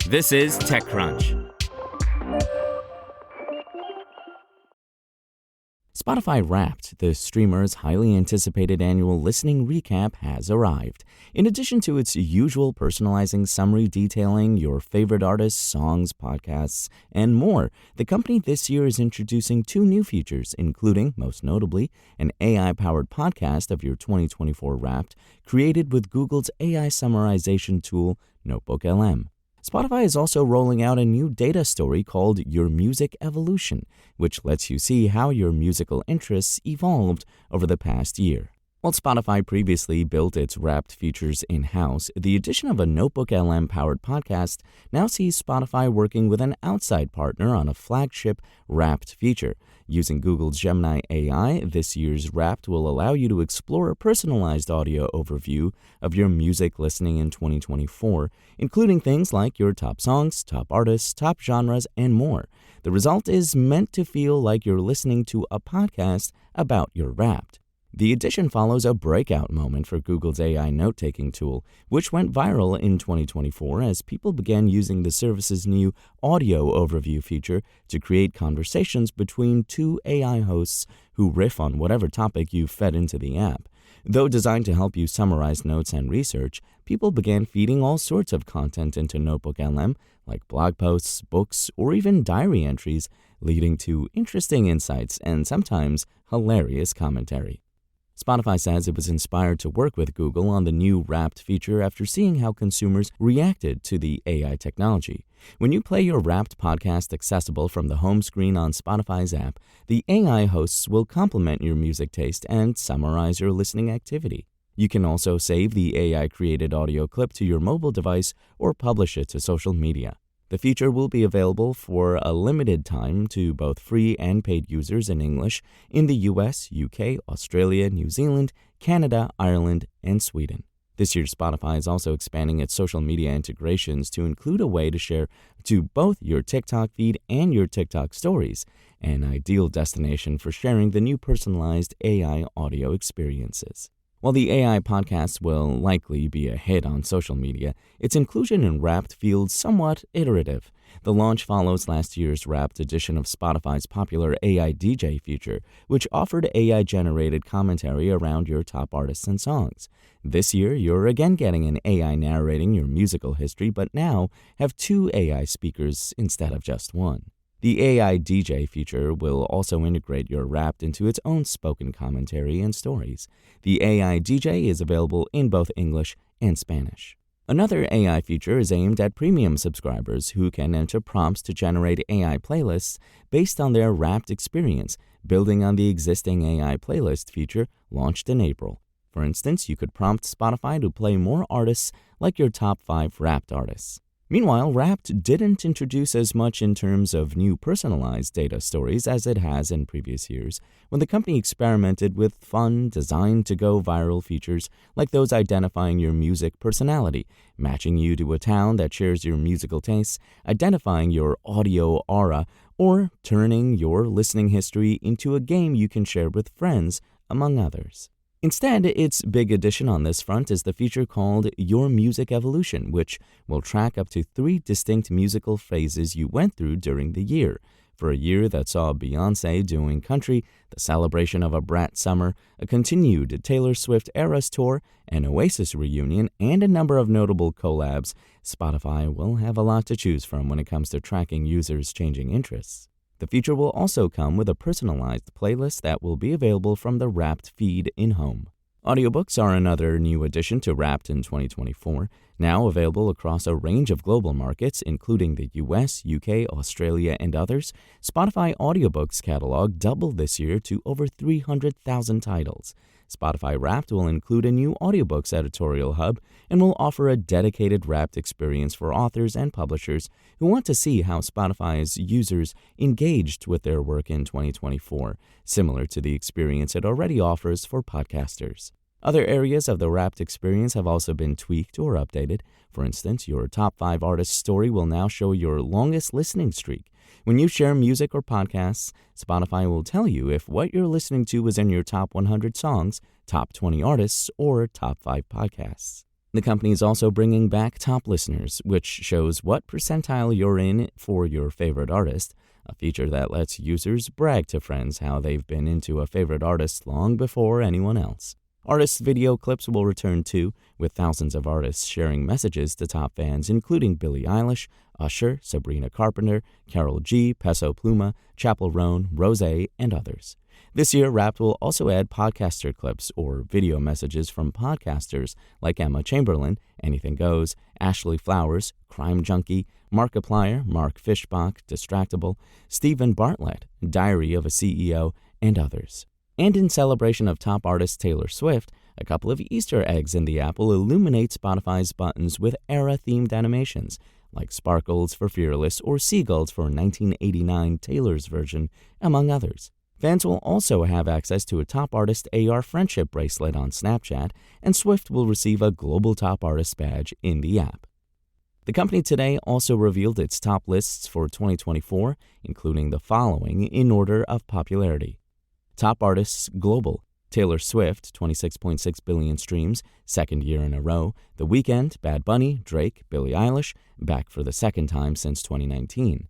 This is TechCrunch. Spotify Wrapped, the streamer's highly anticipated annual listening recap, has arrived. In addition to its usual personalizing summary detailing your favorite artists, songs, podcasts, and more, the company this year is introducing 2 new features, including, most notably, an AI-powered podcast of your 2024 Wrapped, created with Google's AI summarization tool, NotebookLM. Spotify is also rolling out a new data story called Your Music Evolution, which lets you see how your musical interests evolved over the past year. While Spotify previously built its Wrapped features in-house, the addition of a NotebookLM-powered podcast now sees Spotify working with an outside partner on a flagship Wrapped feature. Using Google's Gemini AI, this year's Wrapped will allow you to explore a personalized audio overview of your music listening in 2024, including things like your top songs, top artists, top genres, and more. The result is meant to feel like you're listening to a podcast about your Wrapped. The addition follows a breakout moment for Google's AI note-taking tool, which went viral in 2024 as people began using the service's new audio overview feature to create conversations between 2 AI hosts who riff on whatever topic you've fed into the app. Though designed to help you summarize notes and research, people began feeding all sorts of content into NotebookLM, like blog posts, books, or even diary entries, leading to interesting insights and sometimes hilarious commentary. Spotify says it was inspired to work with Google on the new Wrapped feature after seeing how consumers reacted to the AI technology. When you play your Wrapped podcast accessible from the home screen on Spotify's app, the AI hosts will complement your music taste and summarize your listening activity. You can also save the AI-created audio clip to your mobile device or publish it to social media. The feature will be available for a limited time to both free and paid users in English in the US, UK, Australia, New Zealand, Canada, Ireland, and Sweden. This year, Spotify is also expanding its social media integrations to include a way to share to both your TikTok feed and your TikTok stories, an ideal destination for sharing the new personalized AI audio experiences. While the AI podcasts will likely be a hit on social media, its inclusion in Wrapped feels somewhat iterative. The launch follows last year's Wrapped edition of Spotify's popular AI DJ feature, which offered AI-generated commentary around your top artists and songs. This year, you're again getting an AI narrating your musical history, but now have 2 AI speakers instead of just 1. The AI DJ feature will also integrate your Wrapped into its own spoken commentary and stories. The AI DJ is available in both English and Spanish. Another AI feature is aimed at premium subscribers who can enter prompts to generate AI playlists based on their Wrapped experience, building on the existing AI playlist feature launched in April. For instance, you could prompt Spotify to play more artists like your top 5 Wrapped artists. Meanwhile, Wrapped didn't introduce as much in terms of new personalized data stories as it has in previous years, when the company experimented with fun, designed-to-go viral features like those identifying your music personality, matching you to a town that shares your musical tastes, identifying your audio aura, or turning your listening history into a game you can share with friends, among others. Instead, its big addition on this front is the feature called Your Music Evolution, which will track up to 3 distinct musical phases you went through during the year. For a year that saw Beyoncé doing country, the celebration of a Brat summer, a continued Taylor Swift Eras tour, an Oasis reunion, and a number of notable collabs, Spotify will have a lot to choose from when it comes to tracking users' changing interests. The feature will also come with a personalized playlist that will be available from the Wrapped feed in-home. Audiobooks are another new addition to Wrapped in 2024, now available across a range of global markets, including the US, UK, Australia, and others. Spotify Audiobooks catalog doubled this year to over 300,000 titles. Spotify Wrapped will include a new audiobooks editorial hub and will offer a dedicated Wrapped experience for authors and publishers who want to see how Spotify's users engaged with their work in 2024, similar to the experience it already offers for podcasters. Other areas of the Wrapped experience have also been tweaked or updated. For instance, your top 5 artists story will now show your longest listening streak. When you share music or podcasts, Spotify will tell you if what you're listening to is in your top 100 songs, top 20 artists, or top 5 podcasts. The company is also bringing back Top Listeners, which shows what percentile you're in for your favorite artist, a feature that lets users brag to friends how they've been into a favorite artist long before anyone else. Artist video clips will return too, with thousands of artists sharing messages to top fans including Billie Eilish, Usher, Sabrina Carpenter, Karol G, Peso Pluma, Chappell Roan, Rosé, and others. This year, Wrapped will also add podcaster clips or video messages from podcasters like Emma Chamberlain, Anything Goes, Ashley Flowers, Crime Junkie, Markiplier, Mark Fishbach, Distractable, Stephen Bartlett, Diary of a CEO, and others. And in celebration of top artist Taylor Swift, a couple of Easter eggs in the app will illuminate Spotify's buttons with era-themed animations, like sparkles for Fearless or seagulls for 1989 Taylor's version, among others. Fans will also have access to a Top Artist AR Friendship bracelet on Snapchat, and Swift will receive a Global Top Artist badge in the app. The company today also revealed its top lists for 2024, including the following in order of popularity. Top Artists Global: Taylor Swift, 26.6 billion streams, second year in a row. The Weeknd, Bad Bunny, Drake, Billie Eilish, back for the second time since 2019.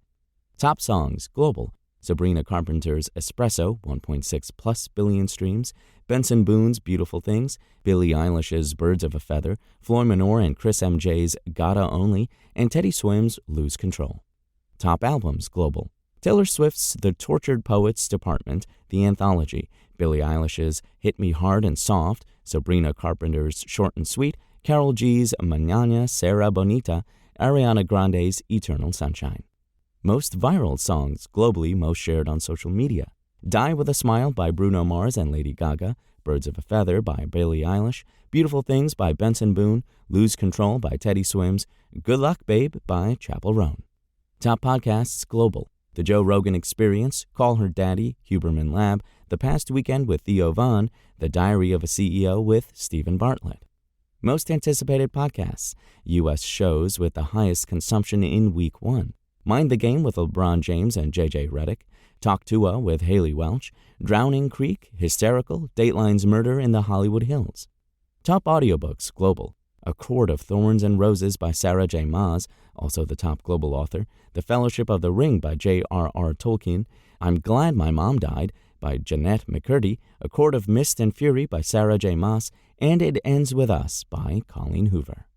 Top Songs Global: Sabrina Carpenter's Espresso, 1.6 plus billion streams, Benson Boone's Beautiful Things, Billie Eilish's Birds of a Feather, Floyd Manor and Chris MJ's Gotta Only, and Teddy Swims' Lose Control. Top Albums Global: Taylor Swift's The Tortured Poets Department, The Anthology, Billie Eilish's Hit Me Hard and Soft, Sabrina Carpenter's Short and Sweet, Karol G's Mañana Será Bonita, Ariana Grande's Eternal Sunshine. Most viral songs globally most shared on social media: Die With a Smile by Bruno Mars and Lady Gaga, Birds of a Feather by Billie Eilish, Beautiful Things by Benson Boone, Lose Control by Teddy Swims, Good Luck Babe by Chappell Roan. Top Podcasts Global: The Joe Rogan Experience, Call Her Daddy, Huberman Lab, The Past Weekend with Theo Von, The Diary of a CEO with Stephen Bartlett. Most anticipated podcasts: U.S. shows with the highest consumption in Week 1. Mind the Game with LeBron James and JJ Redick, Talk Tua with Haley Welch, Drowning Creek, Hysterical, Dateline's Murder in the Hollywood Hills. Top Audiobooks Global: A Court of Thorns and Roses by Sarah J. Maas, also the top global author, The Fellowship of the Ring by J.R.R. Tolkien, I'm Glad My Mom Died by Jeanette McCurdy, A Court of Mist and Fury by Sarah J. Maas, and It Ends With Us by Colleen Hoover.